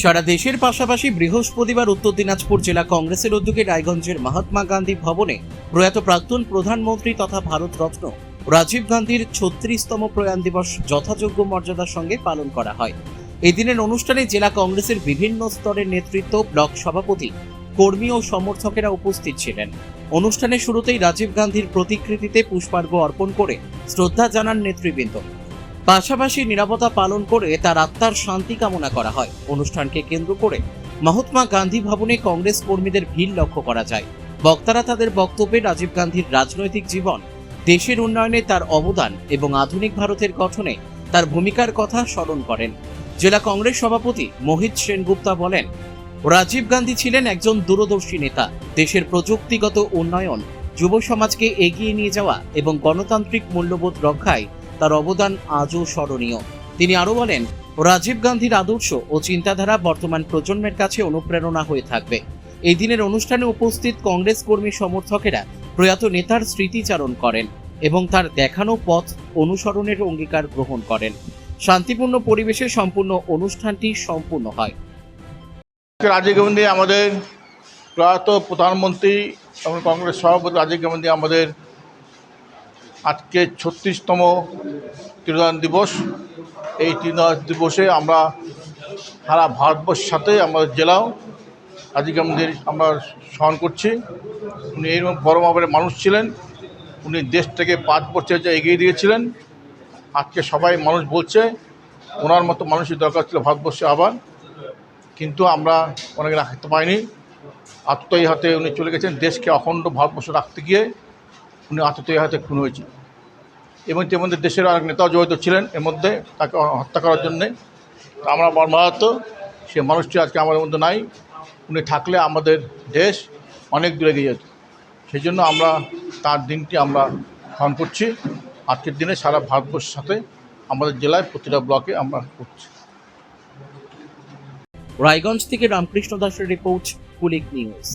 সারা দেশের পাশাপাশি বৃহস্পতিবার উত্তর দিনাজপুর জেলা কংগ্রেসের উদ্যোগে রায়গঞ্জের মহাত্মা গান্ধী ভবনে প্রয়াত প্রাক্তন প্রধানমন্ত্রী তথা ভারতরত্ন রাজীব গান্ধীর ৩৬তম প্রয়াণ দিবস যথাযোগ্য মর্যাদার সঙ্গে পালন করা হয়। এই দিনের অনুষ্ঠানে জেলা কংগ্রেসের বিভিন্ন স্তরের নেতৃত্ব, ব্লক সভাপতি, কর্মী ও সমর্থকেরা উপস্থিত ছিলেন। অনুষ্ঠানের শুরুতেই রাজীব গান্ধীর প্রতিকৃতিতে পুষ্পার্ঘ্য অর্পণ করে শ্রদ্ধা জানান নেতৃবৃন্দ। পাশাপাশি নিরাপত্তা পালন করে তার আত্মার শান্তি কামনা করা হয়। অনুষ্ঠানকে কেন্দ্র করে মহাত্মা গান্ধী ভবনে কংগ্রেস কর্মীদের ভিড় লক্ষ্য করা যায়। বক্তারা তাদের বক্তব্যে রাজীব গান্ধীর রাজনৈতিক জীবন, দেশের উন্নয়নে তার অবদান এবং আধুনিক ভারতের গঠনে তার ভূমিকার কথা স্মরণ করেন। জেলা কংগ্রেস সভাপতি মোহিত সেনগুপ্তা বলেন, রাজীব গান্ধী ছিলেন একজন দূরদর্শী নেতা। দেশের প্রযুক্তিগত উন্নয়ন, যুব সমাজকে এগিয়ে নিয়ে যাওয়া এবং গণতান্ত্রিক মূল্যবোধ রক্ষায় তার অবদান আজও স্মরণীয়। তিনি আরও বলেন, রাজীব গান্ধীর আদর্শ ও চিন্তাধারা বর্তমান প্রজন্মের কাছে অনুপ্রেরণা হয়ে থাকবে। এই দিনের অনুষ্ঠানে উপস্থিত কংগ্রেস কর্মী সমর্থকেরা প্রয়াত নেতার স্মৃতিচারণ করেন এবং তার দেখানো পথ অনুসরণের অঙ্গীকার গ্রহণ করেন। শান্তিপূর্ণ পরিবেশে সম্পূর্ণ অনুষ্ঠানটি সম্পূর্ণ হয়। রাজীব গান্ধী আমাদের প্রয়াত প্রধানমন্ত্রী এবং কংগ্রেস সভাপতি রাজীব গান্ধী আমাদের আজকে ৩৬তম তিরোধান দিবস। এই তিরোধান দিবসে আমরা সারা ভারতবর্ষের সাথে আমাদের জেলাও রাজীব গান্ধীর আমরা স্মরণ করছি। উনি এইরকম বড় মাপের মানুষ ছিলেন। উনি দেশটাকে 5 বছর এগিয়ে দিয়েছিলেন। আজকে সবাই মানুষ বলছে ওনার মতো মানুষের দরকার ছিল ভারতবর্ষে আবার, কিন্তু আমরা অনেকে রাখতে পারিনি। আততায়ী হাতে উনি চলে গেছেন। দেশকে অখণ্ড ভারতবর্ষ রাখতে গিয়ে উনি আততায়ী হাতে খুন হয়েছেন এবং এর মধ্যে দেশের অনেক নেতাও জড়িত ছিলেন এর মধ্যে, তাকে হত্যা করার জন্যে। আমরা মর্মাহত, সে মানুষটি আজকে আমাদের মধ্যে নাই। উনি থাকলে আমাদের দেশ অনেক দূরে এগিয়ে যেত। সেই জন্য আমরা তার দিনটি আমরা স্মরণ করছি। আজকের দিনে সারা ভারতবর্ষের সাথে আমাদের জেলায় প্রতিটা ব্লকে আমরা করছি। রায়গঞ্জ থেকে রামকৃষ্ণ দাসের রিপোর্ট, কুলিক নিউজ।